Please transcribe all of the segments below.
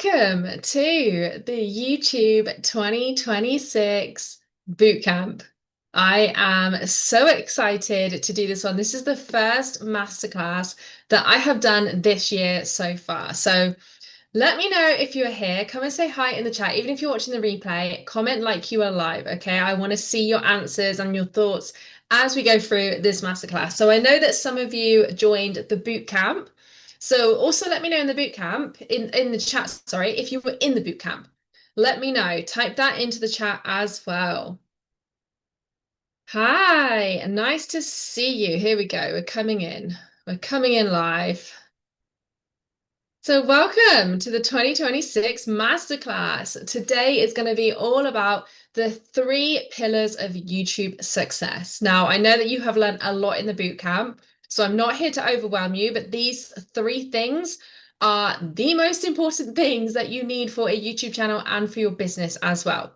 Welcome to the YouTube 2026 Bootcamp. I am so excited to do this one. This is the first masterclass that I have done this year so far. So let me know if you're here. Come and say hi in the chat. Even if you're watching the replay, comment like you are live, okay? I want to see your answers and your thoughts as we go through this masterclass. So I know that some of you joined the bootcamp. So also let me know in the bootcamp, in the chat, sorry, if you were in the bootcamp. Let me know. Type that into the chat as well. Hi, nice to see you. Here we go. We're coming in. We're coming in live. So welcome to the 2026 Masterclass. Today is going to be all about the 3 pillars of YouTube success. Now, I know that you have learned a lot in the bootcamp, so I'm not here to overwhelm you, but these 3 things are the most important things that you need for a YouTube channel and for your business as well.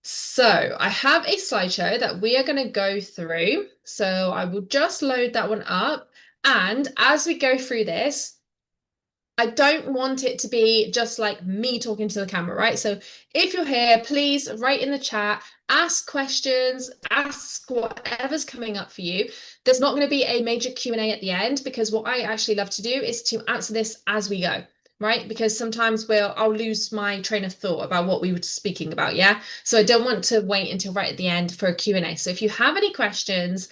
So I have a slideshow that we are going to go through. So I will just load that one up. And as we go through this, I don't want it to be just like me talking to the camera, right? So if you're here, please write in the chat, ask questions, ask whatever's coming up for you. There's not going to be a major Q&A at the end because what I actually love to do is to answer this as we go, right? Because sometimes I'll lose my train of thought about what we were speaking about, yeah? So I don't want to wait until right at the end for a Q&A. So if you have any questions,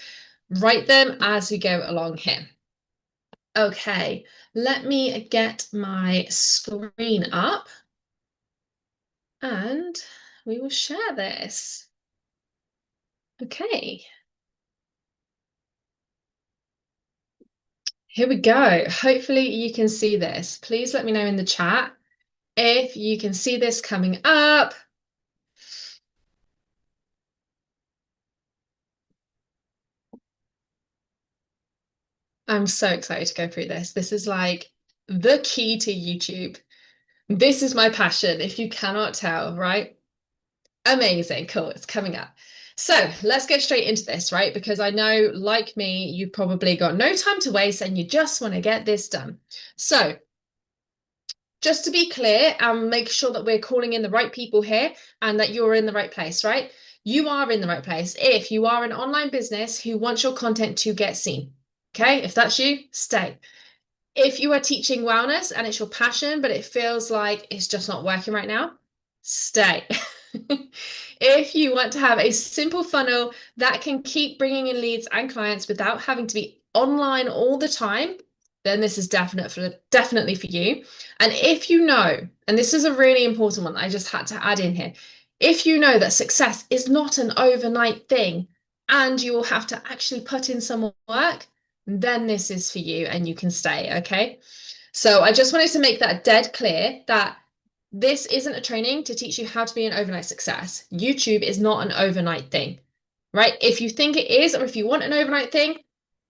write them as we go along here. Okay, let me get my screen up and we will share this. Okay, here we go. Hopefully you can see this. Please let me know in the chat if you can see this coming up. I'm so excited to go through this. This is like the key to YouTube. This is my passion, if you cannot tell, right? Amazing, cool, it's coming up. So let's get straight into this, right? Because I know, like me, you've probably got no time to waste and you just want to get this done. So just to be clear and make sure that we're calling in the right people here and that you're in the right place, right? You are in the right place if you are an online business who wants your content to get seen. Okay, if that's you, stay. If you are teaching wellness and it's your passion, but it feels like it's just not working right now, stay. If you want to have a simple funnel that can keep bringing in leads and clients without having to be online all the time, then this is definitely for you. And if you know, and this is a really important one, I just had to add in here, if you know that success is not an overnight thing and you will have to actually put in some work, then this is for you and you can stay, okay? So I just wanted to make that dead clear that this isn't a training to teach you how to be an overnight success. YouTube is not an overnight thing, right? If you think it is, or if you want an overnight thing,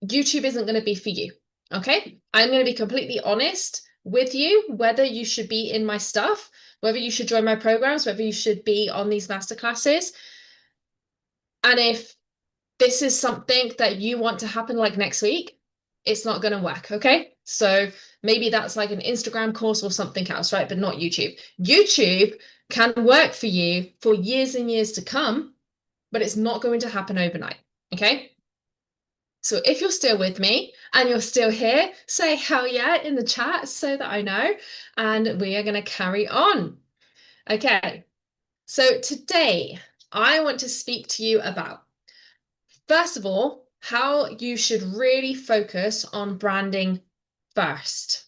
YouTube isn't going to be for you, okay? I'm going to be completely honest with you, whether you should be in my stuff, whether you should join my programs, whether you should be on these masterclasses. And if this is something that you want to happen like next week, it's not going to work, okay? So maybe that's like an Instagram course or something else, right? But not YouTube. YouTube can work for you for years and years to come, but it's not going to happen overnight, okay? So if you're still with me and you're still here, say hell yeah in the chat so that I know, and we are going to carry on. Okay, so today I want to speak to you about, first of all, how you should really focus on branding first.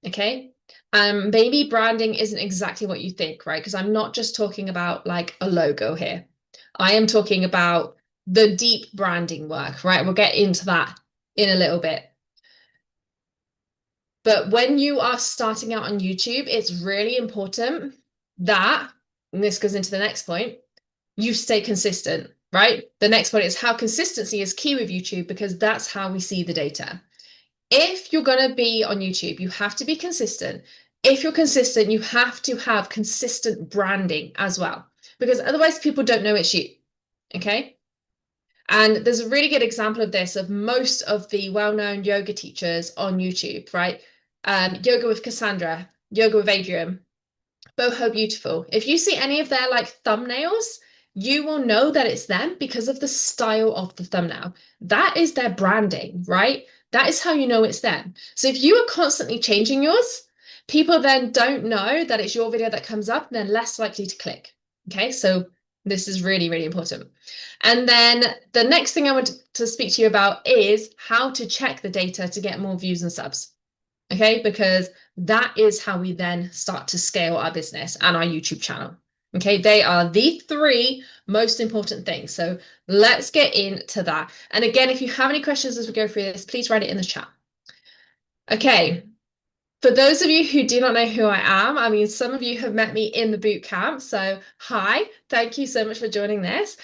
Okay. Maybe branding isn't exactly what you think, right? Because I'm not just talking about like a logo here. I am talking about the deep branding work, right? We'll get into that in a little bit. But when you are starting out on YouTube, it's really important that, and this goes into the next point, you stay consistent, right? The next point is how consistency is key with YouTube because that's how we see the data. If you're going to be on YouTube, you have to be consistent. If you're consistent, you have to have consistent branding as well, because otherwise people don't know it's you. Okay. And there's a really good example of this of most of the well-known yoga teachers on YouTube, right? Yoga with Cassandra. Yoga with Adrian, Boho Beautiful. If you see any of their like thumbnails, you will know that it's them because of the style of the thumbnail. That is their branding, right? That is how you know it's them. So if you are constantly changing yours, people then don't know that it's your video that comes up and they're less likely to click. Okay, so this is really, really important. And then the next thing I want to speak to you about is how to check the data to get more views and subs. Okay, because that is how we then start to scale our business and our YouTube channel. Okay, they are the three most important things. So let's get into that. And again, if you have any questions as we go through this, please write it in the chat. Okay, for those of you who do not know who I am, I mean, some of you have met me in the boot camp. So hi, thank you so much for joining this.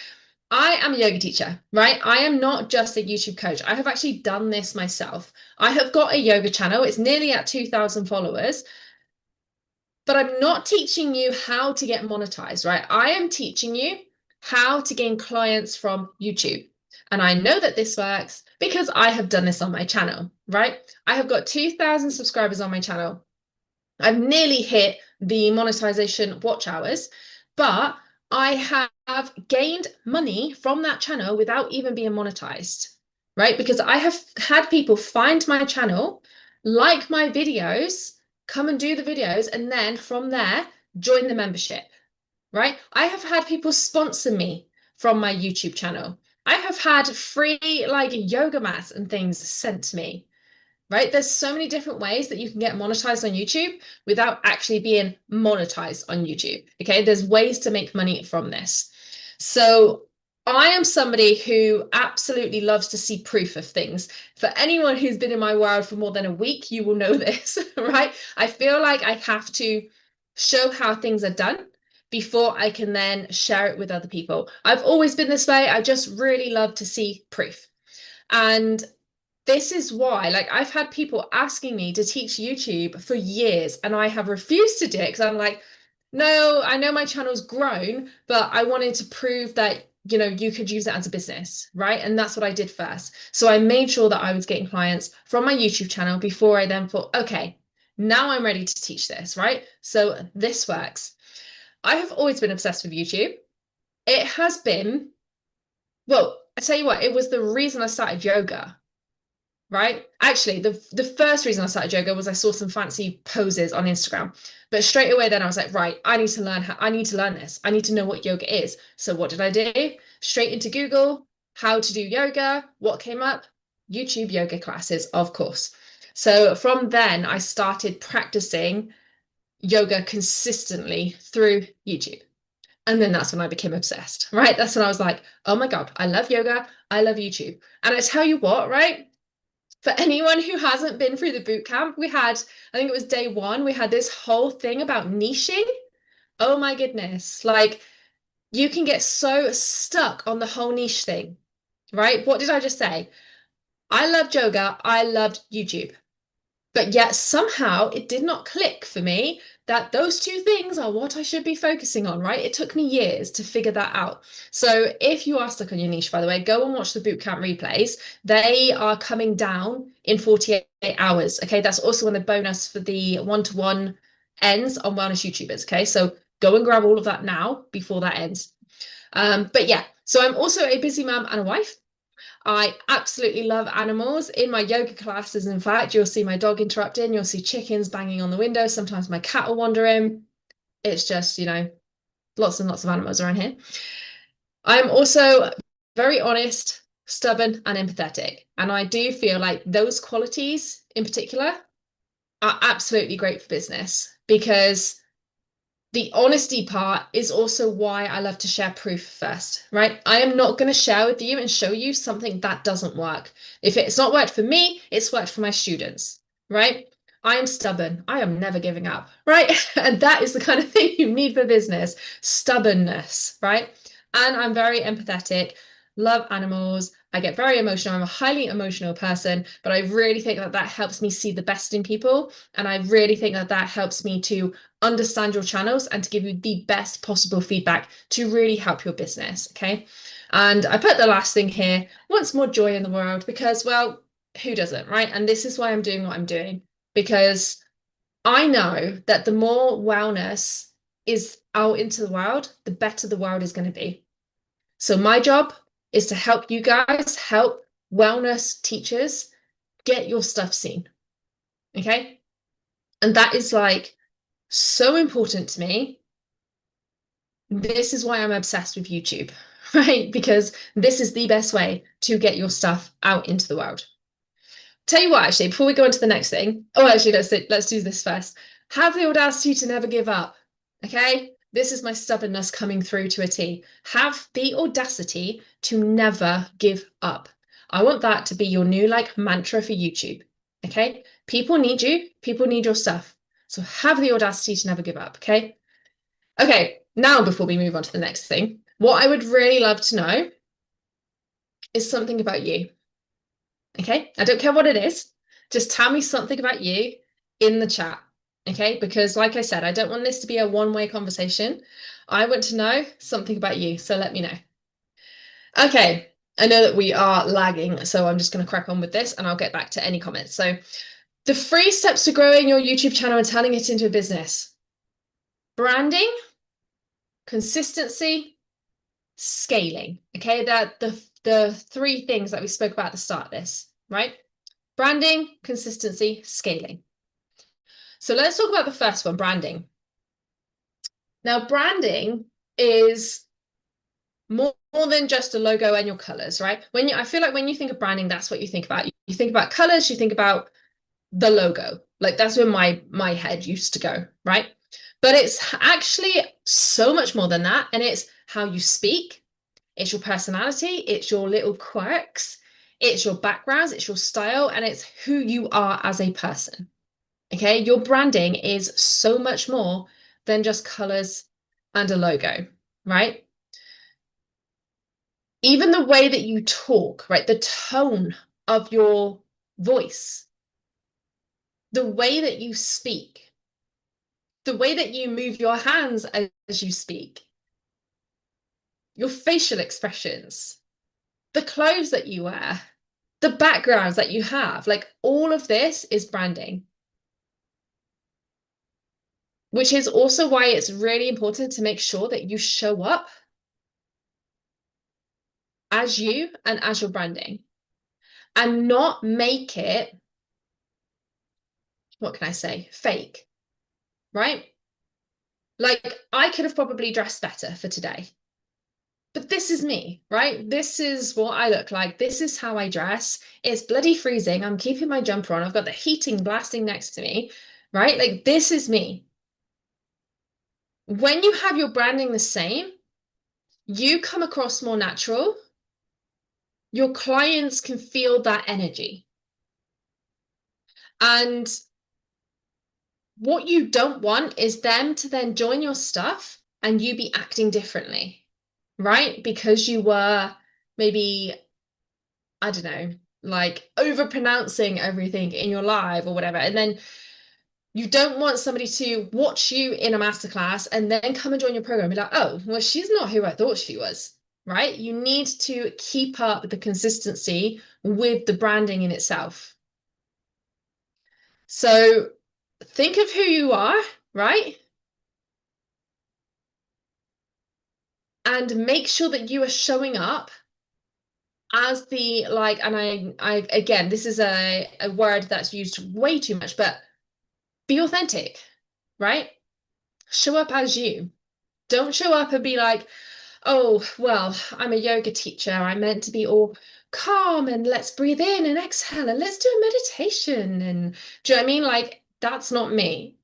I am a yoga teacher, right? I am not just a YouTube coach. I have actually done this myself. I have got a yoga channel. It's nearly at 2,000 followers, but I'm not teaching you how to get monetized, right? I am teaching you how to gain clients from YouTube. And I know that this works because I have done this on my channel, right? I have got 2,000 subscribers on my channel. I've nearly hit the monetization watch hours, but I have gained money from that channel without even being monetized, right? Because I have had people find my channel, like my videos, come and do the videos, and then from there, join the membership, right? I have had people sponsor me from my YouTube channel. I have had free like yoga mats and things sent to me, right? There's so many different ways that you can get monetized on YouTube without actually being monetized on YouTube. Okay, there's ways to make money from this. So I am somebody who absolutely loves to see proof of things. For anyone who's been in my world for more than a week, you will know this, right? I feel like I have to show how things are done before I can then share it with other people. I've always been this way. I just really love to see proof. And this is why, like, I've had people asking me to teach YouTube for years, and I have refused to do it because I'm like, no, I know my channel's grown, but I wanted to prove that, you know, you could use it as a business, right? And that's what I did first. So I made sure that I was getting clients from my YouTube channel before I then thought, okay, now I'm ready to teach this, right? So this works. I have always been obsessed with YouTube. It has been, well, I tell you what, it was the reason I started yoga, right? Actually, the first reason I started yoga was I saw some fancy poses on Instagram. But straight away then I was like, right, I need to learn this. I need to know what yoga is. So what did I do? Straight into Google, how to do yoga. What came up? YouTube yoga classes, of course. So from then I started practicing yoga consistently through YouTube. And then that's when I became obsessed, right? That's when I was like, oh my God, I love yoga. I love YouTube. And I tell you what, right? For anyone who hasn't been through the boot camp, we had, I think it was day one, we had this whole thing about niching. Oh my goodness. Like, you can get so stuck on the whole niche thing, right? What did I just say? I loved yoga. I loved YouTube. But yet somehow it did not click for me that those two things are what I should be focusing on, right? It took me years to figure that out. So if you are stuck on your niche, by the way, go and watch the bootcamp replays. They are coming down in 48 hours. Okay, that's also when the bonus for the one-to-one ends on wellness YouTubers. Okay, so go and grab all of that now before that ends. But yeah, so I'm also a busy mum and a wife. I absolutely love animals. In my yoga classes, in fact, you'll see my dog interrupting, you'll see chickens banging on the window. Sometimes my cat will wander in. It's just, you know, lots and lots of animals around here. I'm also very honest, stubborn, and empathetic. And I do feel like those qualities in particular are absolutely great for business because the honesty part is also why I love to share proof first, right? I am not going to share with you and show you something that doesn't work. If it's not worked for me, it's worked for my students, right? I am stubborn. I am never giving up, right? And that is the kind of thing you need for business, stubbornness, right? And I'm very empathetic, love animals. I get very emotional. I'm a highly emotional person, but I really think that that helps me see the best in people. And I really think that that helps me to understand your channels and to give you the best possible feedback to really help your business. Okay. And I put the last thing here, wants more joy in the world because, well, who doesn't, right? And this is why I'm doing what I'm doing, because I know that the more wellness is out into the world, the better the world is going to be. So my job is to help you guys, help wellness teachers get your stuff seen. Okay. And that is like so important to me. This is why I'm obsessed with YouTube, right? Because this is the best way to get your stuff out into the world. Tell you what, actually, before we go on to the next thing, oh, actually, let's do this first. Have the audacity to never give up. Okay? This is my stubbornness coming through to a T. Have the audacity to never give up. I want that to be your new like mantra for YouTube. Okay? People need you, people need your stuff. So have the audacity to never give up. Okay? Okay, now before we move on to the next thing, what I would really love to know is something about you. Okay, I don't care what it is. Just tell me something about you in the chat. Okay, because like I said, I don't want this to be a one-way conversation. I want to know something about you, so let me know. Okay, I know that we are lagging, so I'm just going to crack on with this and I'll get back to any comments. So, the 3 steps to growing your YouTube channel and turning it into a business: branding, consistency, scaling. Okay, that the 3 things that we spoke about at the start of this, right? Branding, consistency, scaling. So let's talk about the first one, branding. Now, branding is more than just a logo and your colors, right? I feel like when you think of branding, that's what you think about. You think about colors, you think about the logo. Like that's where my head used to go, right? But it's actually so much more than that. And it's how you speak, it's your personality, it's your little quirks, it's your backgrounds, it's your style, and it's who you are as a person. Okay, your branding is so much more than just colors and a logo, right? Even the way that you talk, right? The tone of your voice, the way that you speak, the way that you move your hands as you speak, your facial expressions, the clothes that you wear, the backgrounds that you have, like all of this is branding. Which is also why it's really important to make sure that you show up as you and as your branding and not make it, what can I say, fake, right? Like I could have probably dressed better for today, but this is me, right? This is what I look like. This is how I dress. It's bloody freezing. I'm keeping my jumper on. I've got the heating blasting next to me, right? Like this is me. When you have your branding the same, you come across more natural. Your clients can feel that energy. And what you don't want is them to then join your stuff and you be acting differently, right? Because you were maybe, I don't know, like over pronouncing everything in your live or whatever. And then you don't want somebody to watch you in a masterclass and then come and join your program and be like, oh, well, she's not who I thought she was, right? You need to keep up the consistency with the branding in itself. So think of who you are, right? And make sure that you are showing up as the like, and I again, this is a word that's used way too much, but be authentic, right? Show up as you. Don't show up and be like, oh, well, I'm a yoga teacher. I'm meant to be all calm and let's breathe in and exhale and let's do a meditation. And do you know what I mean? Like, that's not me.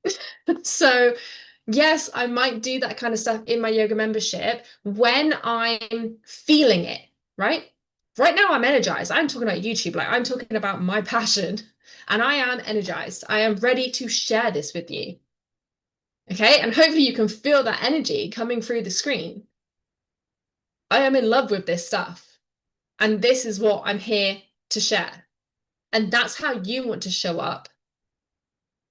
So, yes, I might do that kind of stuff in my yoga membership when I'm feeling it, right? Right now, I'm energized. I'm talking about YouTube, like, I'm talking about my passion, and I am energized. I am ready to share this with you. Okay. And hopefully, you can feel that energy coming through the screen. I am in love with this stuff, and this is what I'm here to share. And that's how you want to show up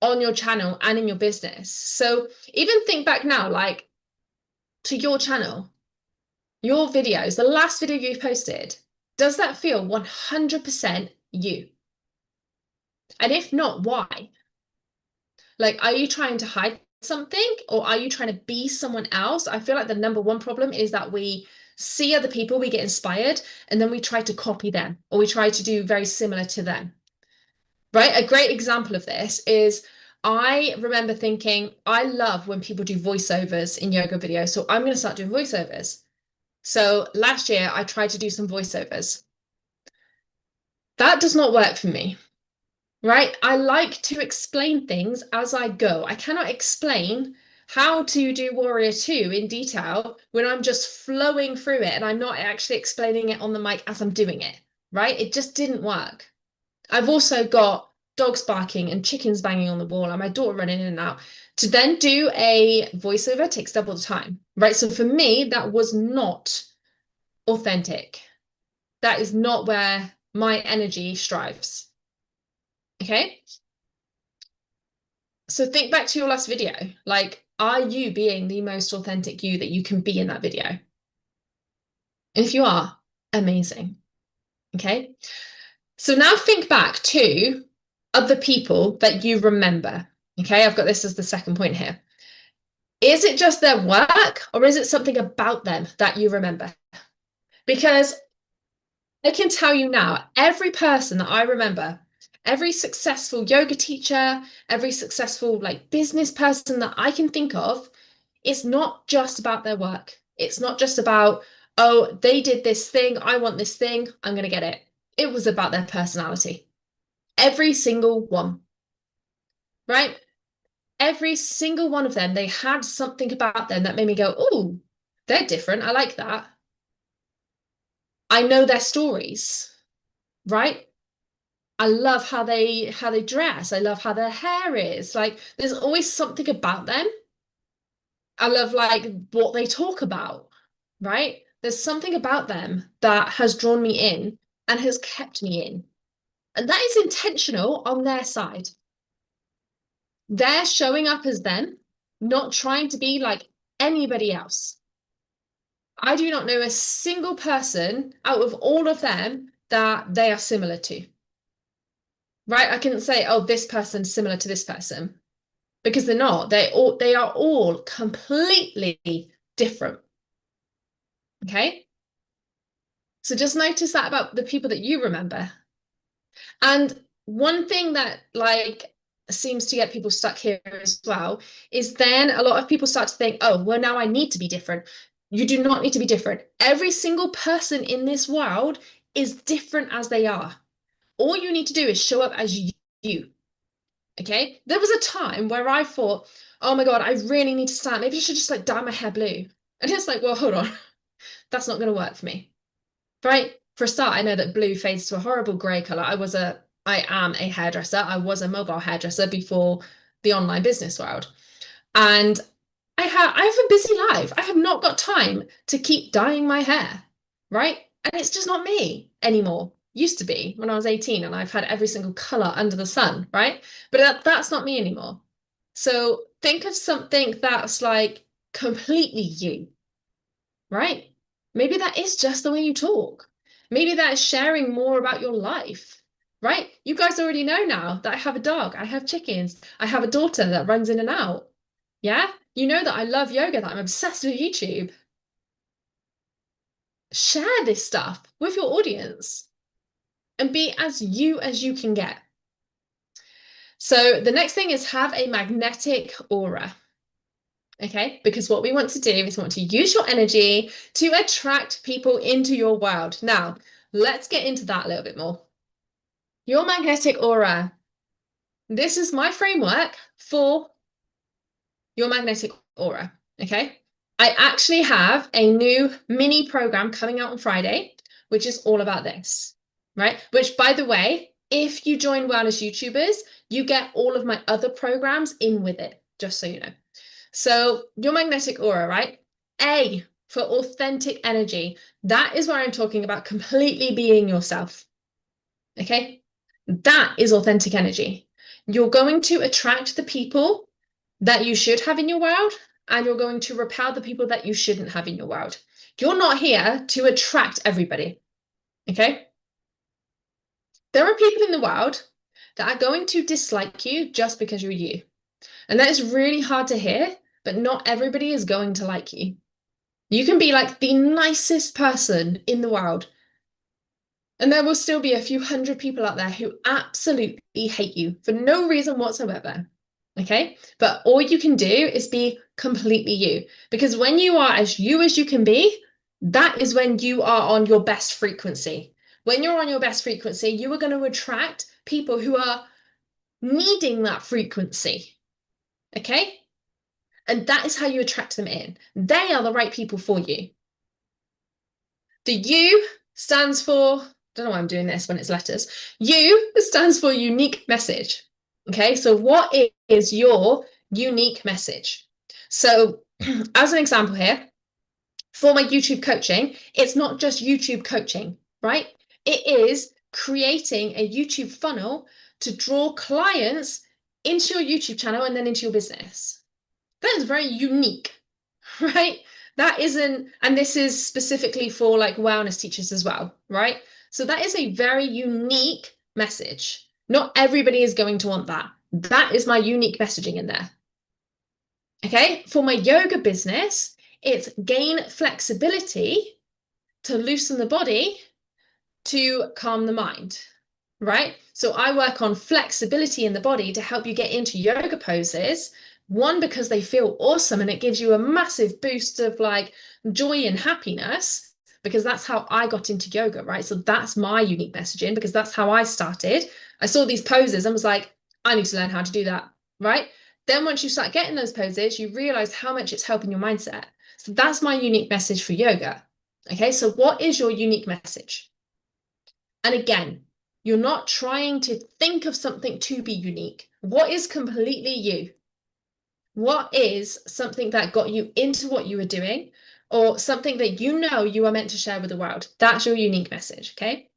on your channel and in your business. So even think back now, like to your channel, your videos, the last video you posted, does that feel 100% you? And if not, why? Like, are you trying to hide something or are you trying to be someone else? I feel like the number one problem is that we see other people, we get inspired, and then we try to copy them or we try to do very similar to them, right? A great example of this is I remember thinking, I love when people do voiceovers in yoga videos. So I'm going to start doing voiceovers. So last year I tried to do some voiceovers. That does not work for me, right? I like to explain things as I go. I cannot explain how to do Warrior 2 in detail when I'm just flowing through it and I'm not actually explaining it on the mic as I'm doing it, right? It just didn't work. I've also got dogs barking and chickens banging on the wall and my daughter running in and out. To then do a voiceover takes double the time, right? So for me, that was not authentic. That is not where my energy strives. Okay. So think back to your last video. Like, are you being the most authentic you that you can be in that video? And if you are, amazing. Okay. So now think back to other people that you remember. Okay. I've got this as the second point here. Is it just their work or is it something about them that you remember? Because I can tell you now, every person that I remember, every successful yoga teacher, every successful like business person that I can think of, it's not just about their work. It's not just about, oh, they did this thing, I want this thing, I'm going to get it. It was about their personality. Every single one, right? Every single one of them, they had something about them that made me go, oh, they're different. I like that. I know their stories, right? I love how they dress. I love how their hair is. Like there's always something about them. I love like what they talk about, right? There's something about them that has drawn me in and has kept me in. And that is intentional on their side. They're showing up as them, not trying to be like anybody else. I do not know a single person out of all of them that they are similar to. Right? I can say, oh, this person's similar to this person because they're not. They are all completely different. Okay? So just notice that about the people that you remember. And one thing that like seems to get people stuck here as well is then a lot of people start to think, oh, well, now I need to be different. You do not need to be different. Every single person in this world is different as they are. All you need to do is show up as you. Okay. There was a time where I thought, oh my God, I really need to start. Maybe I should just like dye my hair blue. And it's like, well, hold on. That's not going to work for me. Right? For a start, I know that blue fades to a horrible grey colour. I am a hairdresser. I was a mobile hairdresser before the online business world. And I have a busy life. I have not got time to keep dyeing my hair. Right? And it's just not me anymore. Used to be when I was 18 and I've had every single colour under the sun, right? But that's not me anymore. So think of something that's like completely you, right? Maybe that is just the way you talk. Maybe that is sharing more about your life, right? You guys already know now that I have a dog, I have chickens, I have a daughter that runs in and out. Yeah? You know that I love yoga, that I'm obsessed with YouTube. Share this stuff with your audience and be as you can get. So the next thing is have a magnetic aura. Okay, because what we want to do is we want to use your energy to attract people into your world. Now, let's get into that a little bit more. Your magnetic aura. This is my framework for your magnetic aura. Okay, I actually have a new mini program coming out on Friday, which is all about this, right? Which, by the way, if you join Wellness YouTubers, you get all of my other programs in with it, just so you know. So your magnetic aura, right? A for authentic energy. That is where I'm talking about completely being yourself. Okay? That is authentic energy. You're going to attract the people that you should have in your world, and you're going to repel the people that you shouldn't have in your world. You're not here to attract everybody. Okay? There are people in the world that are going to dislike you just because you're you. And that is really hard to hear, but not everybody is going to like you. You can be like the nicest person in the world, and there will still be a few hundred people out there who absolutely hate you for no reason whatsoever. Okay? But all you can do is be completely you. Because when you are as you can be, that is when you are on your best frequency. When you're on your best frequency, you are going to attract people who are needing that frequency. Okay? And that is how you attract them in. They are the right people for you. The U stands for, don't know why I'm doing this when it's letters. U stands for unique message. Okay, so what is your unique message? So, as an example here, for my YouTube coaching, it's not just YouTube coaching, right? It is creating a YouTube funnel to draw clients into your YouTube channel and then into your business. That is very unique, right? That isn't, and this is specifically for like wellness teachers as well, right? So that is a very unique message. Not everybody is going to want that. That is my unique messaging in there. Okay, for my yoga business, it's gain flexibility to loosen the body to calm the mind, right? So I work on flexibility in the body to help you get into yoga poses. One, because they feel awesome and it gives you a massive boost of like joy and happiness, because that's how I got into yoga, right? So that's my unique messaging, because that's how I started. I saw these poses and was like, I need to learn how to do that, right? Then once you start getting those poses, you realize how much it's helping your mindset. So that's my unique message for yoga. Okay, so what is your unique message? And again, you're not trying to think of something to be unique. What is completely you? What is something that got you into what you were doing, or something that you know you are meant to share with the world? That's your unique message, okay?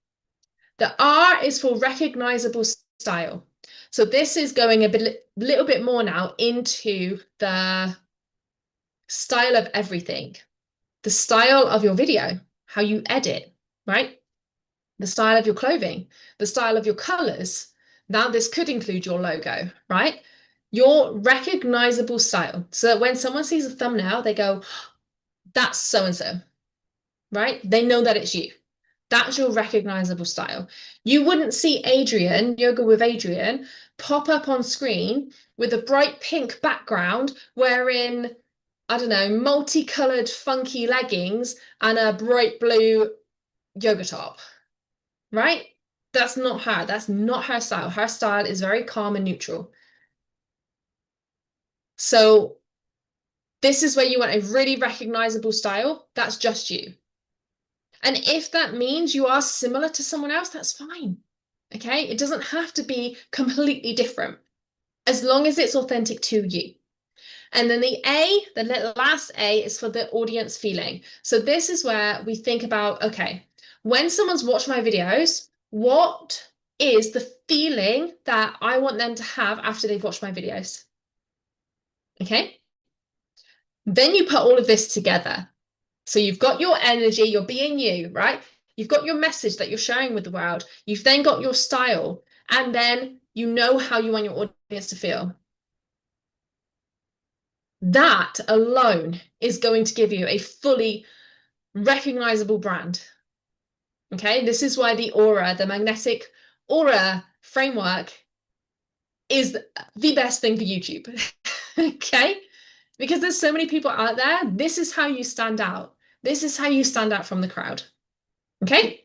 The R is for recognizable style. So this is going a little bit more now into the style of everything, the style of your video, how you edit, right? The style of your clothing, the style of your colors. Now, this could include your logo, right? Your recognizable style. So that when someone sees a thumbnail, they go, that's so and so, right? They know that it's you. That's your recognizable style. You wouldn't see Adrian, Yoga with Adrian, pop up on screen with a bright pink background wearing, I don't know, multicolored funky leggings and a bright blue yoga top, right? That's not her. That's not her style. Her style is very calm and neutral. So this is where you want a really recognizable style. That's just you. And if that means you are similar to someone else, that's fine. Okay? It doesn't have to be completely different as long as it's authentic to you. And then the A, the last A, is for the audience feeling. So this is where we think about, okay, when someone's watched my videos, what is the feeling that I want them to have after they've watched my videos? Okay? Then you put all of this together. So you've got your energy, you're being you, right? You've got your message that you're sharing with the world. You've then got your style, and then you know how you want your audience to feel. That alone is going to give you a fully recognizable brand. Okay, this is why the aura, the magnetic aura framework, is the best thing for YouTube. Okay, because there's so many people out there. This is how you stand out. This is how you stand out from the crowd. Okay.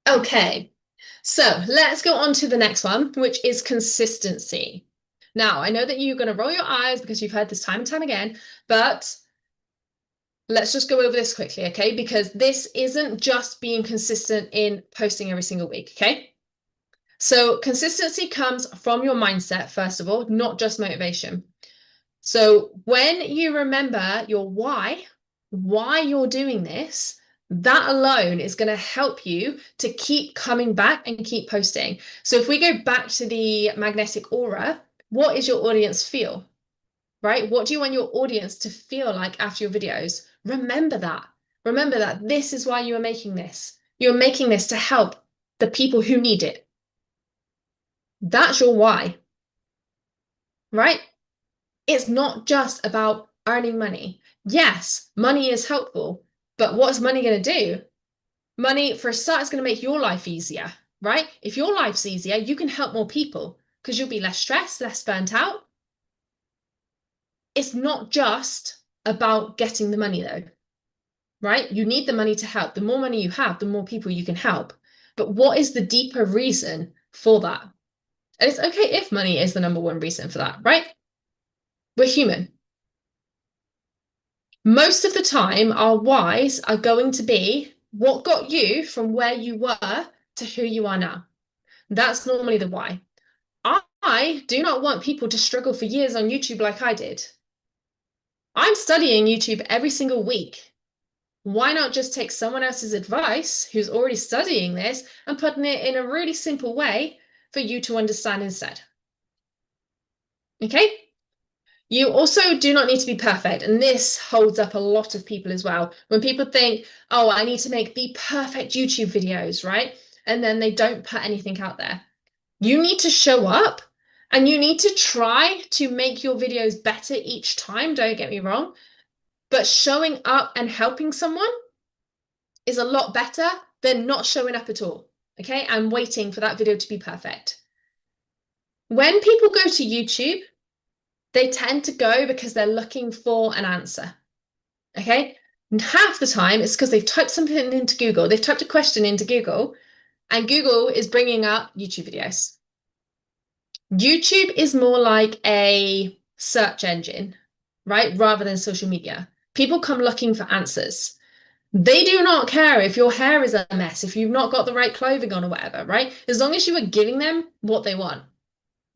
Okay. So let's go on to the next one, which is consistency. Now, I know that you're going to roll your eyes because you've heard this time and time again, but let's just go over this quickly, okay? Because this isn't just being consistent in posting every single week, okay? So consistency comes from your mindset, first of all, not just motivation. So when you remember your why you're doing this, that alone is going to help you to keep coming back and keep posting. So if we go back to the magnetic aura, what is your audience feel? Right? What do you want your audience to feel like after your videos? Remember that. Remember that this is why you are making this. You're making this to help the people who need it. That's your why, right? It's not just about earning money. Yes, money is helpful, but what is money going to do? Money, for a start, is going to make your life easier, right? If your life's easier, you can help more people because you'll be less stressed, less burnt out. It's not just about getting the money, though, right? You need the money to help. The more money you have, the more people you can help. But what is the deeper reason for that? And it's okay if money is the number one reason for that, right? We're human. Most of the time, our whys are going to be what got you from where you were to who you are now. That's normally the why. I do not want people to struggle for years on YouTube like I did. I'm studying YouTube every single week. Why not just take someone else's advice who's already studying this and putting it in a really simple way for you to understand instead? Okay? You also do not need to be perfect. And this holds up a lot of people as well. When people think, oh, I need to make the perfect YouTube videos, right? And then they don't put anything out there. You need to show up and you need to try to make your videos better each time. Don't get me wrong. But showing up and helping someone is a lot better than not showing up at all. Okay? And waiting for that video to be perfect. When people go to YouTube, they tend to go because they're looking for an answer. Okay? And half the time it's because they've typed something into Google, they've typed a question into Google, and Google is bringing up YouTube videos. YouTube is more like a search engine, right? Rather than social media. People come looking for answers. They do not care if your hair is a mess, if you've not got the right clothing on or whatever, right? As long as you are giving them what they want.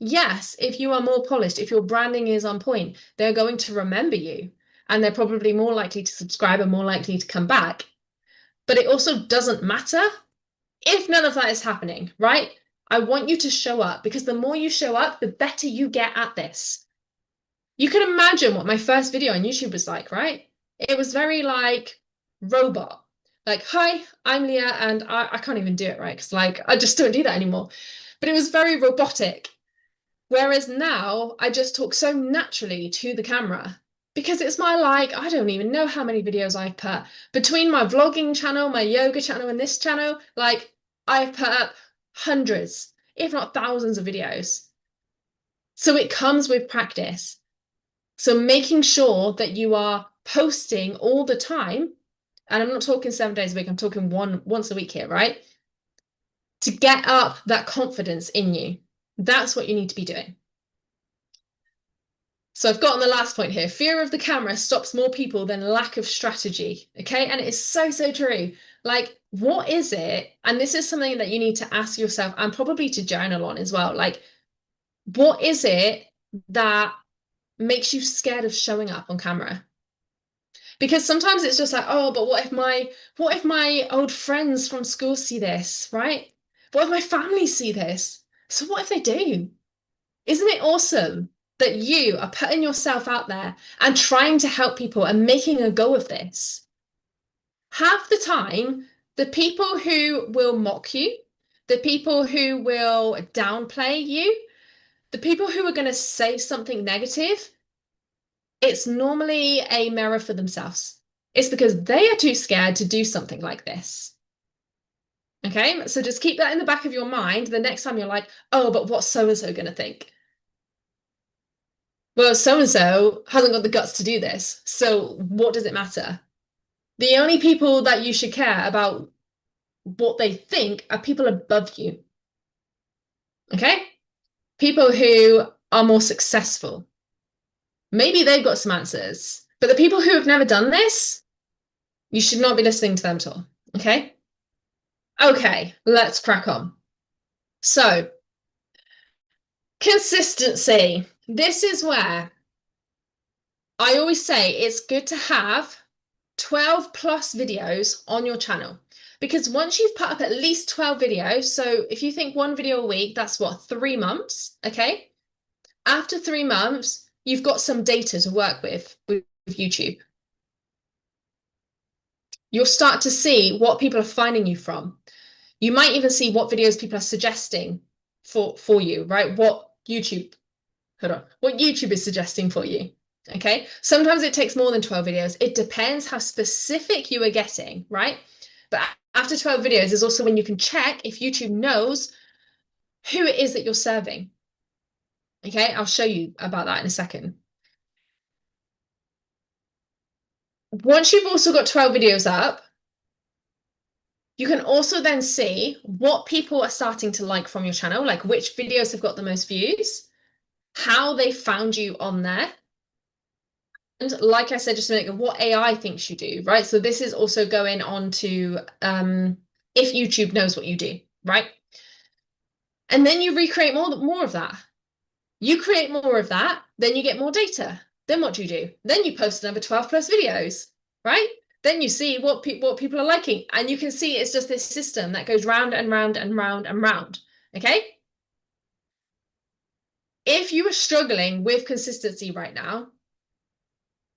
Yes, if you are more polished, if your branding is on point, they're going to remember you and they're probably more likely to subscribe and more likely to come back. But it also doesn't matter if none of that is happening, right? I want you to show up because the more you show up, the better you get at this. You can imagine what my first video on YouTube was like, right? It was very like robot. Like, hi, I'm Leah, and I can't even do it right because like I just don't do that anymore. But it was very robotic. Whereas now I just talk so naturally to the camera because it's my like, I don't even know how many videos I've put between my vlogging channel, my yoga channel, and this channel. Like I've put up hundreds, if not thousands of videos. So it comes with practice. So making sure that you are posting all the time, and I'm not talking 7 days a week, I'm talking once a week here, right? To get up that confidence in you. That's what you need to be doing. So I've got on the last point here. Fear of the camera stops more people than lack of strategy. Okay. And it is so, so true. Like, what is it? And this is something that you need to ask yourself and probably to journal on as well. Like, what is it that makes you scared of showing up on camera? Because sometimes it's just like, oh, but what if my old friends from school see this, right? What if my family see this? So what if they do? Isn't it awesome that you are putting yourself out there and trying to help people and making a go of this? Half the time, the people who will mock you, the people who will downplay you, the people who are going to say something negative, it's normally a mirror for themselves. It's because they are too scared to do something like this. Okay, so just keep that in the back of your mind the next time you're like, oh, but what's so-and-so going to think? Well, so-and-so hasn't got the guts to do this. So what does it matter? The only people that you should care about what they think are people above you. Okay? People who are more successful. Maybe they've got some answers, but the people who have never done this, you should not be listening to them at all. Okay? Okay, let's crack on. So, consistency. This is where I always say it's good to have 12 plus videos on your channel. Because once you've put up at least 12 videos, so if you think one video a week, that's what, 3 months, okay? After 3 months, you've got some data to work with YouTube. You'll start to see what people are finding you from. You might even see what videos people are suggesting for you, right? What YouTube hold on, what YouTube is suggesting for you. Okay, sometimes it takes more than 12 videos. It depends how specific you are getting, right? But after 12 videos is also when you can check if YouTube knows who it is that you're serving. Okay, I'll show you about that in a second. Once you've also got 12 videos up, you can also then see what people are starting to like from your channel, like which videos have got the most views, how they found you on there. And like I said just a minute ago, what AI thinks you do, right? So this is also going on to if YouTube knows what you do, right? And then you recreate more of that. You create more of that, then you get more data. Then what do? Then you post another 12 plus videos, right? Then you see what people are liking. And you can see it's just this system that goes round and round and round and round. Okay? If you are struggling with consistency right now,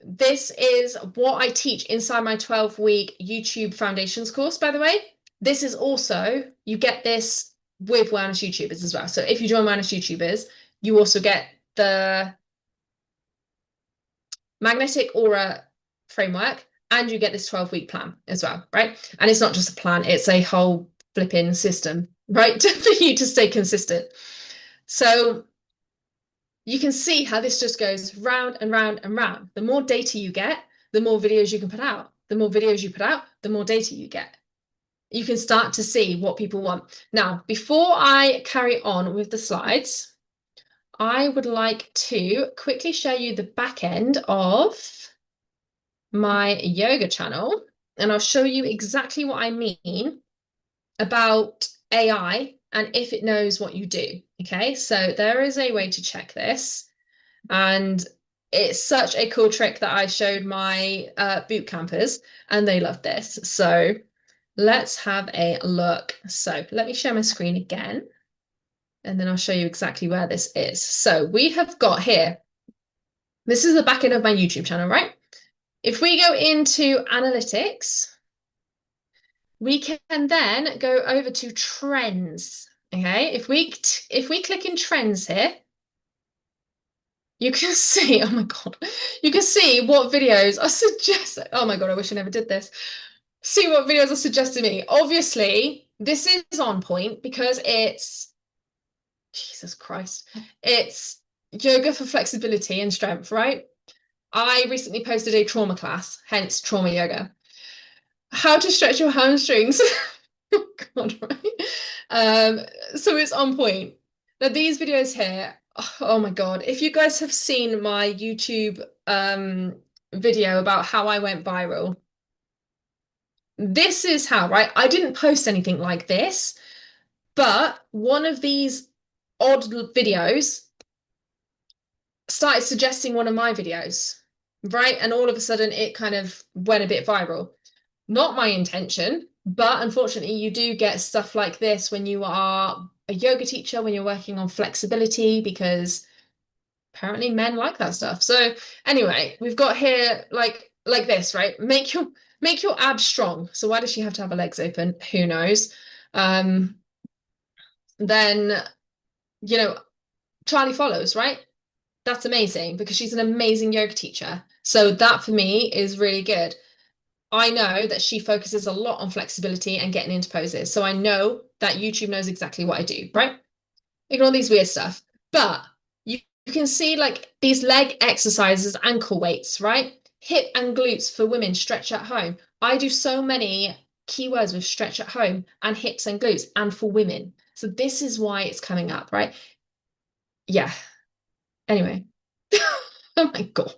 this is what I teach inside my 12-week YouTube Foundations course, by the way. This is also, you get this with Wellness YouTubers as well. So if you join Wellness YouTubers, you also get the magnetic aura framework and you get this 12-week plan as well, right? And it's not just a plan, it's a whole flipping system, right? For you to stay consistent. So you can see how this just goes round and round and round. The more data you get, the more videos you can put out. The more videos you put out, the more data you get. You can start to see what people want. Now, before I carry on with the slides, I would like to quickly show you the back end of my yoga channel, and I'll show you exactly what I mean about AI and if it knows what you do. Okay, so there is a way to check this, and it's such a cool trick that I showed my boot campers and they loved this. So let's have a look. So let me share my screen again and then I'll show you exactly where this is. So we have got here, this is the back end of my YouTube channel, right? If we go into analytics, we can then go over to trends. Okay, if we click in trends here, you can see, oh my God, you can see what videos are suggested. Oh my God, I wish I never did this. See what videos are suggested to me. Obviously, this is on point because it's, Jesus Christ, it's yoga for flexibility and strength, right? I recently posted a trauma class, hence trauma yoga. How to stretch your hamstrings. Oh God, right? So it's on point. Now these videos here, oh my God, if you guys have seen my YouTube video about how I went viral, this is how, right? I didn't post anything like this, but one of these odd videos started suggesting one of my videos, right? And all of a sudden it kind of went a bit viral. Not my intention, but unfortunately you do get stuff like this when you are a yoga teacher, when you're working on flexibility, because apparently men like that stuff. So anyway, we've got here like this, right? Make your abs strong. So why does she have to have her legs open? Who knows? Then, you know, Charlie follows, right? That's amazing because she's an amazing yoga teacher. So that for me is really good. I know that she focuses a lot on flexibility and getting into poses. So I know that YouTube knows exactly what I do, right? Ignore these weird stuff. But you can see like these leg exercises, ankle weights, right? Hip and glutes for women, stretch at home. I do so many keywords with stretch at home and hips and glutes and for women. So this is why it's coming up, right? Yeah. Anyway. Oh my God.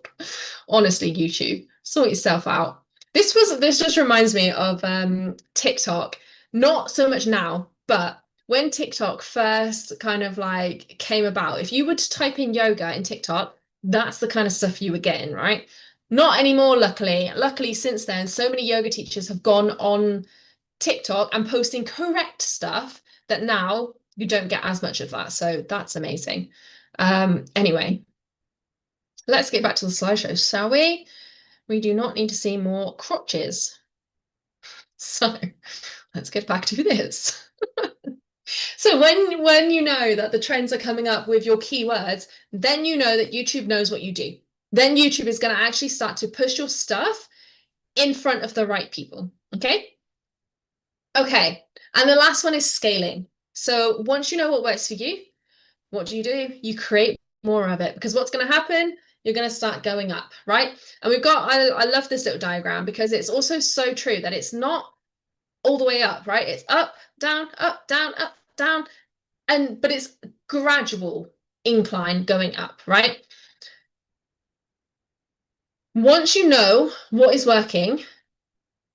Honestly, YouTube, sort yourself out. This just reminds me of TikTok. Not so much now, but when TikTok first kind of like came about, if you were to type in yoga in TikTok, that's the kind of stuff you were getting, right? Not anymore, luckily. Luckily, since then, so many yoga teachers have gone on TikTok and posting correct stuff that now you don't get as much of that. So that's amazing. Anyway, let's get back to the slideshow, shall we? We do not need to see more crotches. So let's get back to this. So when you know that the trends are coming up with your keywords, then you know that YouTube knows what you do. Then YouTube is going to actually start to push your stuff in front of the right people. Okay? Okay. And the last one is scaling. So once you know what works for you, what do? You create more of it, because what's going to happen? You're going to start going up, right? And I love this little diagram because it's also so true that it's not all the way up, right? It's up, down, up, down, up, down. But it's gradual incline going up, right? Once you know what is working,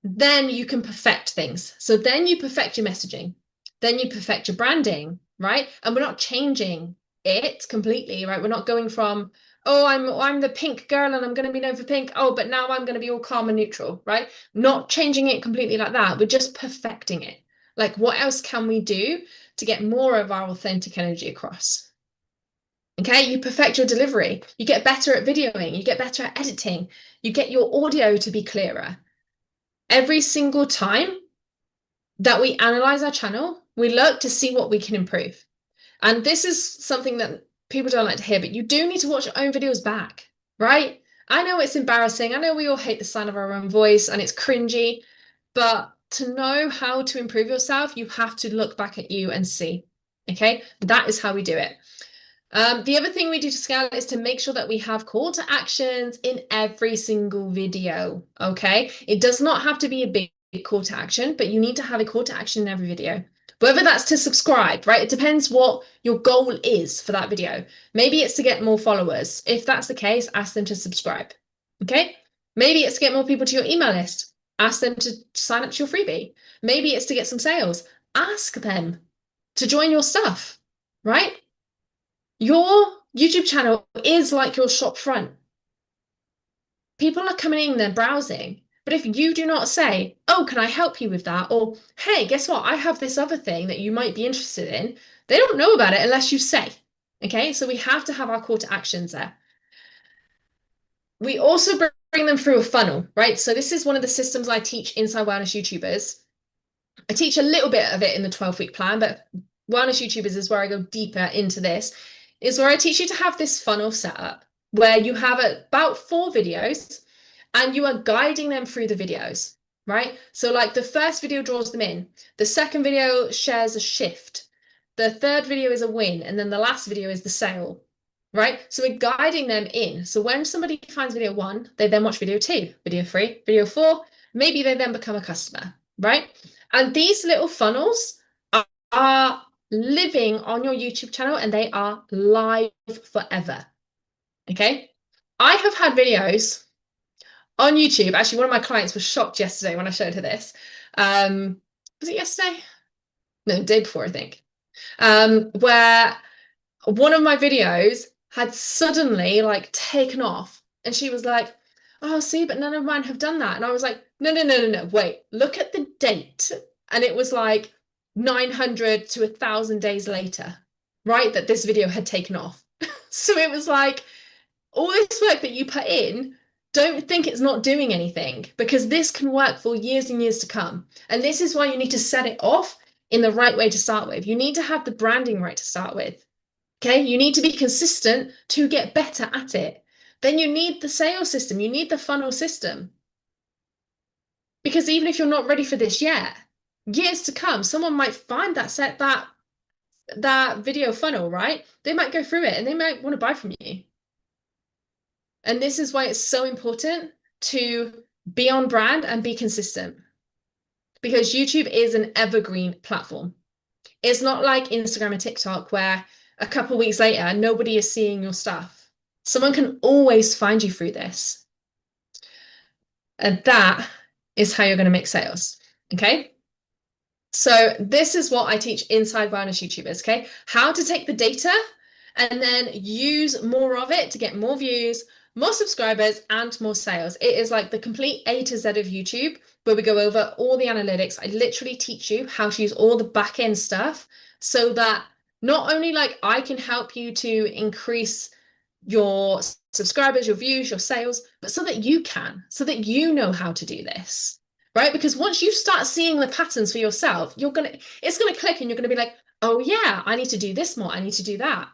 then you can perfect things. So then you perfect your messaging, then you perfect your branding, right? And we're not changing it completely, right? We're not going from, oh, I'm the pink girl and I'm going to be known for pink. Oh, but now I'm going to be all calm and neutral, right? Not changing it completely like that. We're just perfecting it. Like, what else can we do to get more of our authentic energy across? Okay, you perfect your delivery. You get better at videoing. You get better at editing. You get your audio to be clearer. Every single time that we analyze our channel, we look to see what we can improve. And this is something that people don't like to hear, but you do need to watch your own videos back, right? I know it's embarrassing. I know we all hate the sound of our own voice and it's cringy, but to know how to improve yourself, you have to look back at you and see. Okay, that is how we do it. The other thing we do to scale is to make sure that we have call to actions in every single video. Okay, it does not have to be a big call to action, but you need to have a call to action in every video. Whether that's to subscribe, right? It depends what your goal is for that video. Maybe it's to get more followers. If that's the case, ask them to subscribe. Okay, maybe it's to get more people to your email list. Ask them to sign up to your freebie. Maybe it's to get some sales. Ask them to join your stuff, right? Your YouTube channel is like your shop front. People are coming in, they're browsing. But if you do not say, oh, can I help you with that? Or, hey, guess what? I have this other thing that you might be interested in. They don't know about it unless you say. Okay, so we have to have our call to actions there. We also bring them through a funnel, right? So this is one of the systems I teach inside Wellness YouTubers. I teach a little bit of it in the 12-week plan, but Wellness YouTubers is where I go deeper into this, is where I teach you to have this funnel set up where you have about 4 videos and you are guiding them through the videos, right? So like the first video draws them in, the second video shares a shift, the third video is a win, and then the last video is the sale, right? So we're guiding them in. So when somebody finds video 1, they then watch video 2, video 3, video 4, maybe they then become a customer, right? And these little funnels are living on your YouTube channel and they are live forever. Okay. I have had videos on YouTube. Actually, one of my clients was shocked yesterday when I showed her this. Was it yesterday? No, the day before, I think. Where one of my videos had suddenly like taken off and she was like, oh, see, but none of mine have done that. And I was like, no, wait, look at the date. And it was like 900 to 1,000 days later, right, that this video had taken off. So it was like, all this work that you put in, don't think it's not doing anything, because this can work for years and years to come. And this is why you need to set it off in the right way to start with. You need to have the branding right to start with. Okay, you need to be consistent to get better at it. Then you need the sales system, you need the funnel system. Because even if you're not ready for this yet, years to come, someone might find that video funnel, right? They might go through it and they might want to buy from you. And this is why it's so important to be on brand and be consistent. Because YouTube is an evergreen platform. It's not like Instagram and TikTok where a couple of weeks later, nobody is seeing your stuff. Someone can always find you through this. And that is how you're going to make sales. Okay. So this is what I teach inside Wellness YouTubers. Okay. How to take the data and then use more of it to get more views, more subscribers, and more sales. It is like the complete A to Z of YouTube, where we go over all the analytics. I literally teach you how to use all the back end stuff so that not only like I can help you to increase your subscribers, your views, your sales, but so that you can, so that you know how to do this, right? Because once you start seeing the patterns for yourself, it's gonna click and you're gonna be like, Oh yeah, I need to do this more. I need to do that.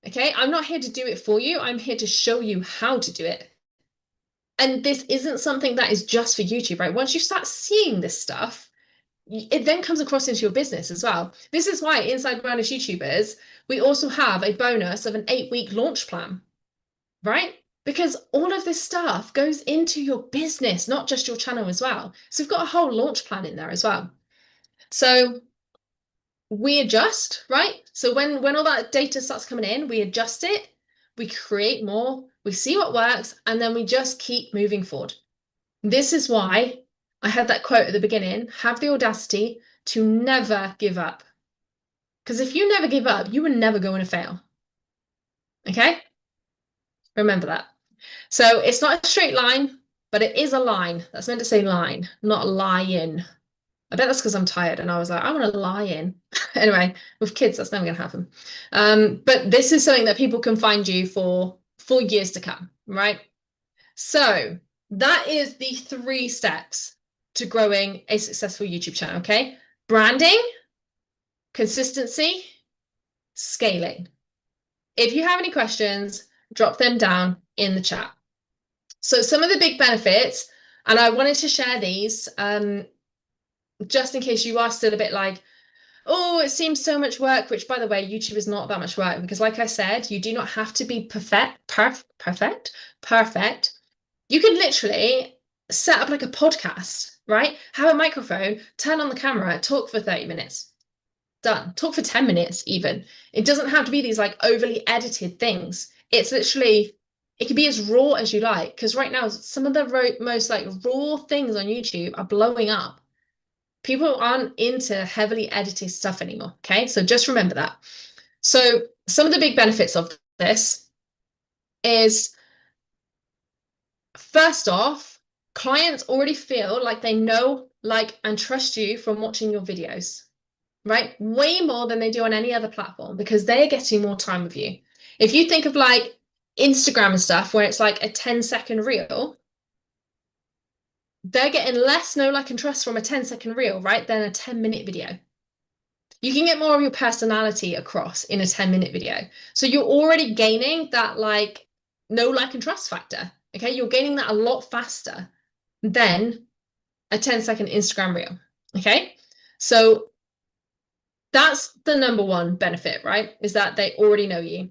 Okay, I'm not here to do it for you. I'm here to show you how to do it. And this isn't something that is just for YouTube, right? Once you start seeing this stuff, it then comes across into your business as well. This is why inside Brownish YouTubers, we also have a bonus of an 8-week launch plan, right? Because all of this stuff goes into your business, not just your channel as well. So we've got a whole launch plan in there as well. So we adjust, right? So when all that data starts coming in, we adjust it, we create more, we see what works, and then we just keep moving forward. This is why I had that quote at the beginning, have the audacity to never give up. Because if you never give up, you are never going to fail. Okay? Remember that. So it's not a straight line, but it is a line. That's meant to say line, not lie in. I bet that's because I'm tired and I was like, I want to lie in. Anyway, with kids, that's never going to happen. But this is something that people can find you for years to come, right? So that is the 3 steps to growing a successful YouTube channel, okay? Branding, consistency, scaling. If you have any questions, drop them down in the chat. So some of the big benefits, and I wanted to share these just in case you are still a bit like, oh, it seems so much work, which by the way, YouTube is not that much work because like I said, you do not have to be perfect. You can literally set up like a podcast, right? Have a microphone, turn on the camera, talk for 30 minutes. Done. Talk for 10 minutes even. It doesn't have to be these like overly edited things. It's literally, it can be as raw as you like. Because right now, some of the most like raw things on YouTube are blowing up. People aren't into heavily edited stuff anymore. Okay. So just remember that. So some of the big benefits of this is first off, clients already feel like they know, like, and trust you from watching your videos, right? Way more than they do on any other platform because they're getting more time with you. If you think of like Instagram and stuff where it's like a 10-second reel, they're getting less know, like, and trust from a 10-second reel, right, than a 10-minute video. You can get more of your personality across in a 10-minute video. So you're already gaining that like know, like, and trust factor. Okay, you're gaining that a lot faster than a 10-second Instagram reel. Okay, so that's the number one benefit, right? Is that they already know you,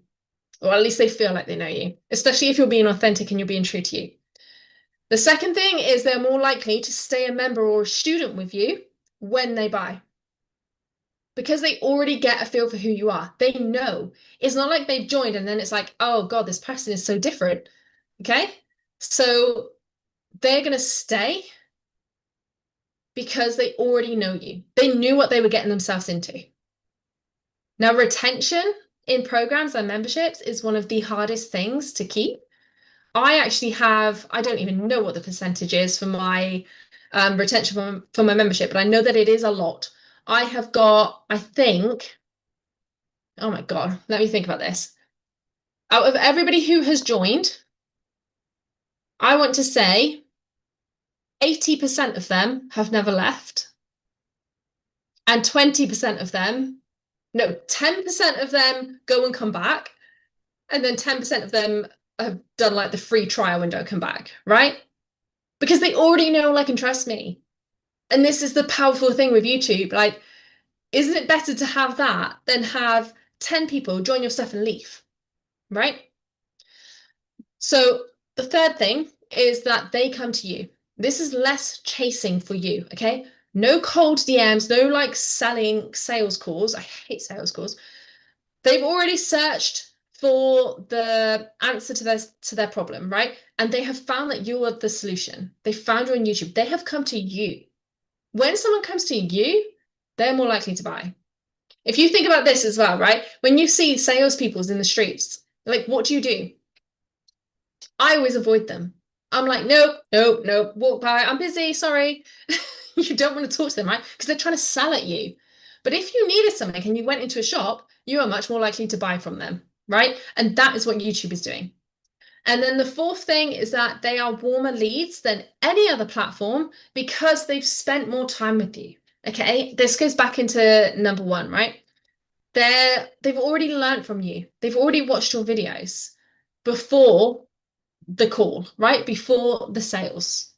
or at least they feel like they know you, especially if you're being authentic and you're being true to you. The second thing is they're more likely to stay a member or a student with you when they buy because they already get a feel for who you are. They know. It's not like they've joined and then it's like, oh God, this person is so different. Okay. So they're going to stay because they already know you. They knew what they were getting themselves into. Now, retention in programs and memberships is one of the hardest things to keep. I actually have, I don't even know what the percentage is for my retention for my membership, but I know that it is a lot. I have got, I think, oh my God, let me think about this. Out of everybody who has joined, I want to say 80% of them have never left, and 20% of them, no, 10% of them go and come back, and then 10% of them have done like the free trial window, come back, right? Because they already know, like, and trust me. And this is the powerful thing with YouTube. Like, isn't it better to have that than have 10 people join your stuff and leave, right? So the third thing is that they come to you. This is less chasing for you, okay? No cold DMs, no like selling sales calls. I hate sales calls. They've already searched for the answer to their problem, right? And they have found that you are the solution. They found you on YouTube. They have come to you. When someone comes to you, they're more likely to buy. If you think about this as well, right? When you see salespeople in the streets, like, what do? I always avoid them. I'm like, nope, nope, nope, walk by. I'm busy, sorry. You don't want to talk to them, right? Because they're trying to sell at you. But if you needed something and you went into a shop, you are much more likely to buy from them, right? And that is what YouTube is doing. And then the fourth thing is that they are warmer leads than any other platform because they've spent more time with you. Okay, this goes back into number one, right? They've already learned from you. They've already watched your videos before the call, right? Before the sales.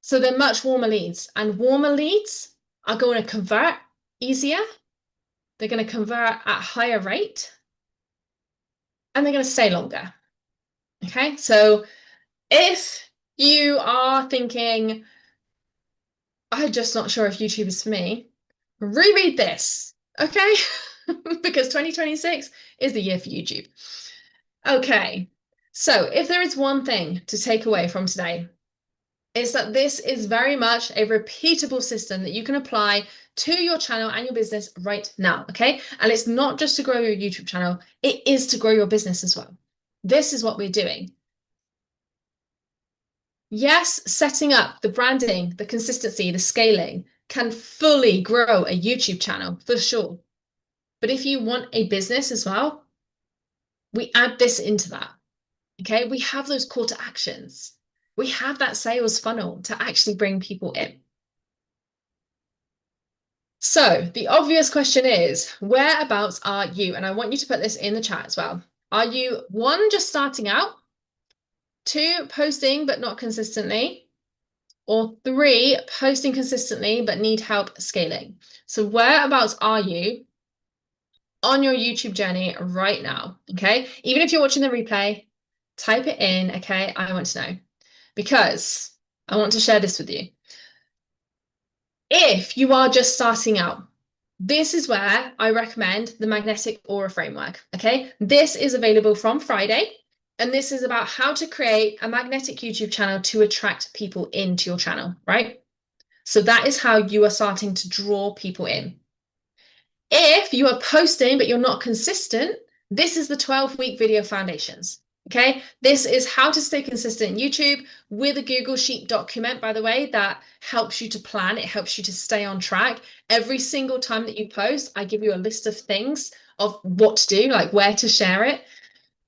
So they're much warmer leads, and warmer leads are going to convert easier. They're going to convert at higher rate, and they're going to stay longer. Okay, so if you are thinking, I'm just not sure if YouTube is for me, reread this, okay? Because 2026 is the year for YouTube. Okay, so if there is one thing to take away from today, it's that this is very much a repeatable system that you can apply to your channel and your business right now, okay? And it's not just to grow your YouTube channel, it is to grow your business as well. This is what we're doing. Yes, setting up the branding, the consistency, the scaling can fully grow a YouTube channel for sure. But if you want a business as well, we add this into that. Okay, we have those call to actions. We have that sales funnel to actually bring people in. So the obvious question is, whereabouts are you? And I want you to put this in the chat as well. Are you, one, just starting out, two, posting but not consistently, or three, posting consistently but need help scaling? So whereabouts are you on your YouTube journey right now? Okay, even if you're watching the replay, type it in. Okay, I want to know, because I want to share this with you. If you are just starting out, this is where I recommend the magnetic aura framework. Okay, this is available from Friday, and this is about how to create a magnetic YouTube channel to attract people into your channel, right? So that is how you are starting to draw people in. If you are posting but you're not consistent, this is the 12-week video foundations. Okay, this is how to stay consistent in YouTube with a Google Sheet document, by the way, that helps you to plan. It helps you to stay on track. Every single time that you post, I give you a list of things of what to do, like where to share it.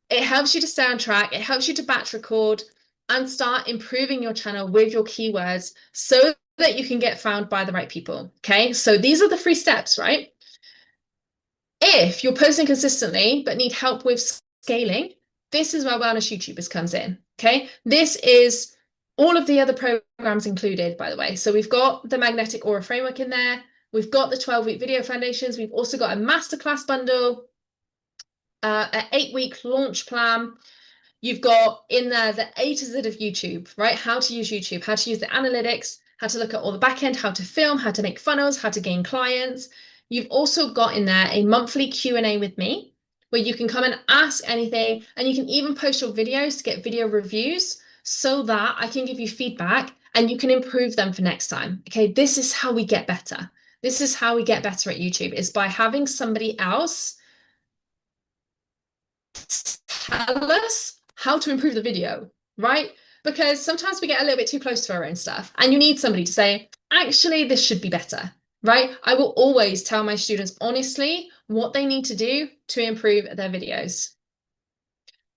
It helps you to stay on track. It helps you to batch record and start improving your channel with your keywords so that you can get found by the right people. Okay, so these are the 3 steps, right? If you're posting consistently but need help with scaling, this is where Wellness YouTubers comes in. Okay, this is all of the other programs included, by the way. So we've got the Magnetic Aura Framework in there. We've got the 12-week video foundations. We've also got a masterclass bundle, an 8-week launch plan. You've got in there the A to Z of YouTube, right? How to use YouTube, how to use the analytics, how to look at all the back end, how to film, how to make funnels, how to gain clients. You've also got in there a monthly Q&A with me, where you can come and ask anything, and you can even post your videos to get video reviews so that I can give you feedback and you can improve them for next time. Okay, this is how we get better. This is how we get better at YouTube, is by having somebody else tell us how to improve the video, right? Because sometimes we get a little bit too close to our own stuff, and you need somebody to say, actually, this should be better, right? I will always tell my students honestly what they need to do to improve their videos.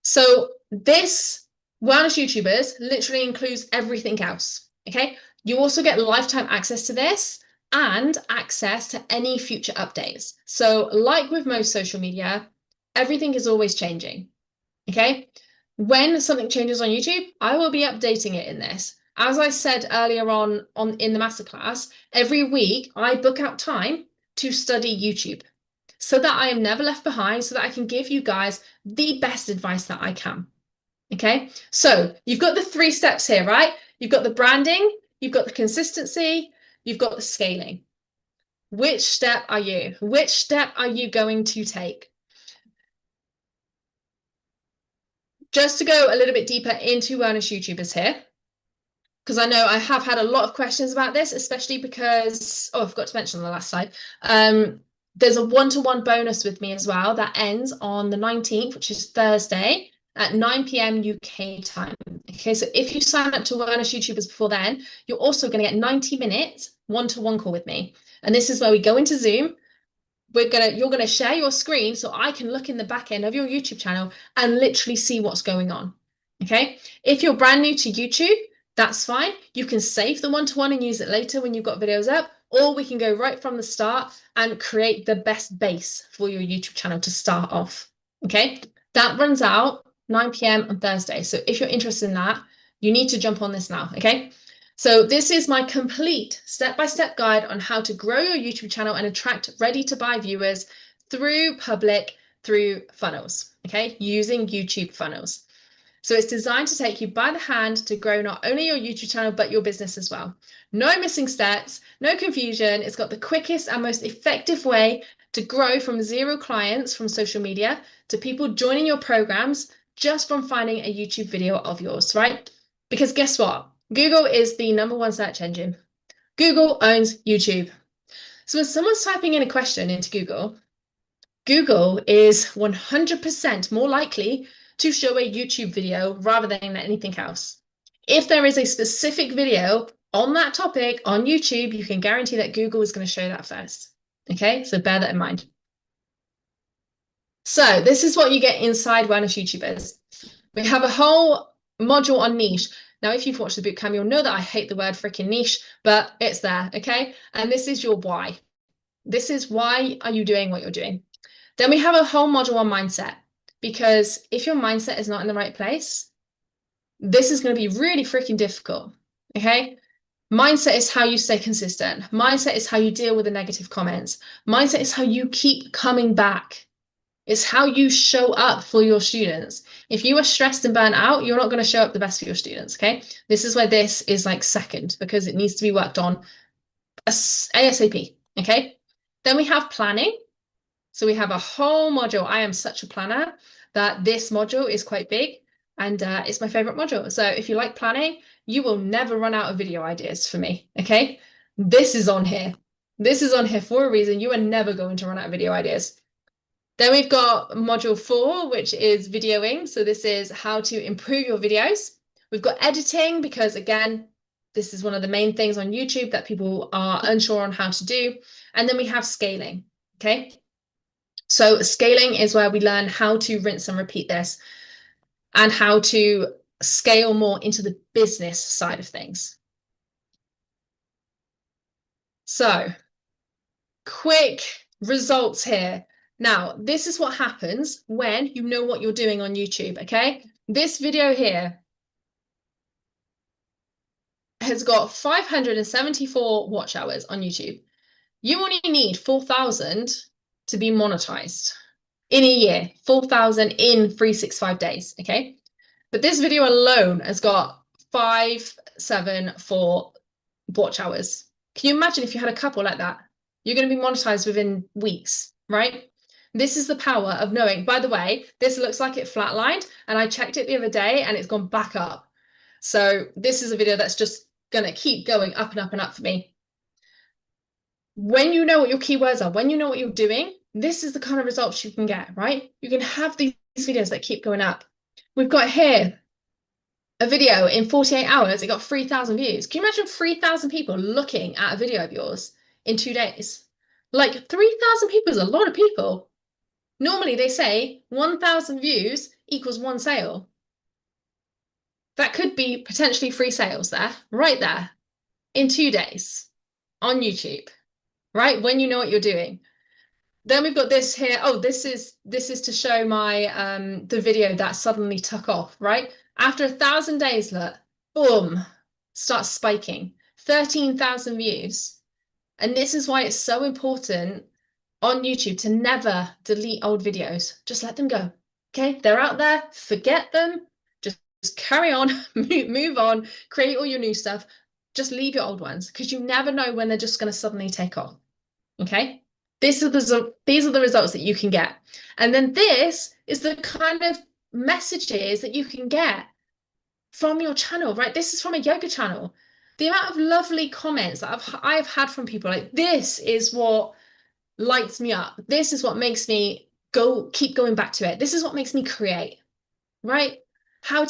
So this Wellness YouTubers literally includes everything else, okay? You also get lifetime access to this and access to any future updates. So like with most social media, everything is always changing. Okay, when something changes on YouTube, I will be updating it in this. As I said earlier on in the masterclass, every week I book out time to study YouTube so that I am never left behind, so that I can give you guys the best advice that I can. Okay, so you've got the 3 steps here, right? You've got the branding, you've got the consistency, you've got the scaling. Which step are you? Which step are you going to take? Just to go a little bit deeper into Wellness YouTubers here, because I know I have had a lot of questions about this, especially because, I forgot to mention on the last slide, there's a one-to-one bonus with me as well that ends on the 19th, which is Thursday at 9 p.m. UK time. Okay, so if you sign up to Wellness YouTubers before then, you're also going to get 90 minutes one-to-one call with me. And this is where we go into Zoom. You're gonna share your screen so I can look in the back end of your YouTube channel and literally see what's going on. Okay, if you're brand new to YouTube, that's fine. You can save the one-to-one and use it later when you've got videos up, or we can go right from the start and create the best base for your YouTube channel to start off. Okay, that runs out 9 p.m. on Thursday. So if you're interested in that, you need to jump on this now. Okay, so this is my complete step-by-step guide on how to grow your YouTube channel and attract ready-to-buy viewers through funnels, okay, using YouTube funnels. So it's designed to take you by the hand to grow not only your YouTube channel, but your business as well. No missing steps, no confusion. It's got the quickest and most effective way to grow from 0 clients from social media to people joining your programs just from finding a YouTube video of yours, right? Because guess what? Google is the #1 search engine. Google owns YouTube. So when someone's typing in a question into Google, Google is 100% more likely to show a YouTube video rather than anything else. If there is a specific video on that topic on YouTube, you can guarantee that Google is going to show that first. Okay, so bear that in mind. So this is what you get inside Wellness YouTubers. We have a whole module on niche. Now, if you've watched the bootcamp, you'll know that I hate the word freaking niche, but it's there, okay? And this is your why. This is why are you doing what you're doing? Then we have a whole module on mindset, because if your mindset is not in the right place, this is going to be really freaking difficult, okay? Mindset is how you stay consistent. Mindset is how you deal with the negative comments. Mindset is how you keep coming back. It's how you show up for your students. If you are stressed and burnt out, you're not going to show up the best for your students, okay? This is where this is like second, because it needs to be worked on ASAP, okay? Then we have planning. So we have a whole module. I am such a planner that this module is quite big, and it's my favorite module. So if you like planning, you will never run out of video ideas for me, okay? This is on here. This is on here for a reason. You are never going to run out of video ideas. Then we've got module 4, which is videoing. So this is how to improve your videos. We've got editing, because again, this is one of the main things on YouTube that people are unsure on how to do. And then we have scaling, okay? So scaling is where we learn how to rinse and repeat this and how to scale more into the business side of things. So quick results here. Now, this is what happens when you know what you're doing on YouTube, okay? This video here has got 574 watch hours on YouTube. You only need 4,000 to be monetized in a year, 4,000 in 365 days, okay? But this video alone has got 574 watch hours. Can you imagine if you had a couple like that? You're going to be monetized within weeks, right? This is the power of knowing. By the way, this looks like it flatlined, and I checked it the other day and it's gone back up. So this is a video that's just going to keep going up and up and up for me. When you know what your keywords are, when you know what you're doing, this is the kind of results you can get, right? You can have these videos that keep going up. We've got here a video in 48 hours, it got 3,000 views. Can you imagine 3,000 people looking at a video of yours in 2 days? Like 3,000 people is a lot of people. Normally they say 1,000 views equals 1 sale. That could be potentially 3 sales there, right there, in 2 days on YouTube, right? When you know what you're doing. Then we've got this here. Oh, this is to show my the video that suddenly took off, right? After 1,000 days, look, boom, starts spiking, 13,000 views. And this is why it's so important on YouTube to never delete old videos. Just let them go. Okay, they're out there, forget them, just carry on, move on, create all your new stuff. Just leave your old ones, because you never know when they're just going to suddenly take off. Okay. These are the results that you can get. And then this is the kind of messages that you can get from your channel, right? This is from a yoga channel. The amount of lovely comments that I've had from people, like, this is what lights me up. This is what makes me keep going back to it. This is what makes me create, right? How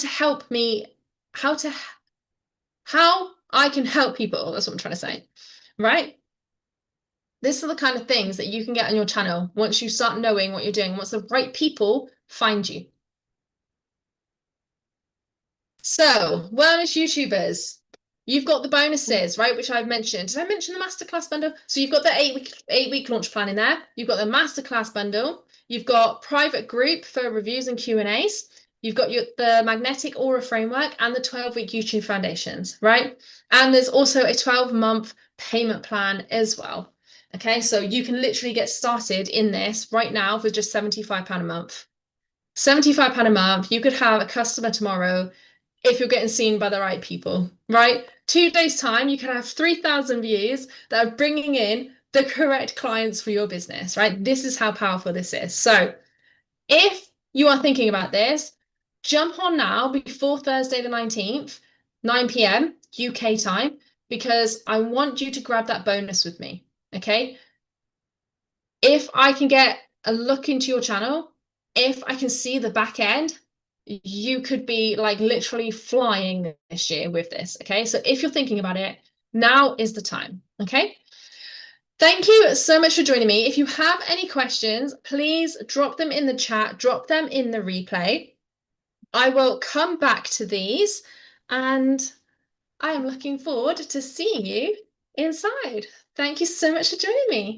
I can help people. That's what I'm trying to say, right? These are the kind of things that you can get on your channel once you start knowing what you're doing, once the right people find you. So, wellness YouTubers, You've got the bonuses, right, which I've mentioned. Did I mention the Masterclass bundle? So you've got the eight week launch plan in there. You've got the Masterclass bundle. You've got private group for reviews and Q&As. You've got the magnetic aura framework and the 12-week YouTube foundations, right? And there's also a 12-month payment plan as well. Okay, so you can literally get started in this right now for just £75 a month. £75 a month. You could have a customer tomorrow if you're getting seen by the right people, right? 2 days' time, you can have 3,000 views that are bringing in the correct clients for your business, right? This is how powerful this is. So if you are thinking about this, jump on now before Thursday the 19th, 9 p.m. UK time, because I want you to grab that bonus with me, okay? If I can get a look into your channel, if I can see the back end, you could be like literally flying this year with this. Okay. So if you're thinking about it, now is the time. Okay. Thank you so much for joining me. If you have any questions, please drop them in the chat, drop them in the replay. I will come back to these and I am looking forward to seeing you inside. Thank you so much for joining me.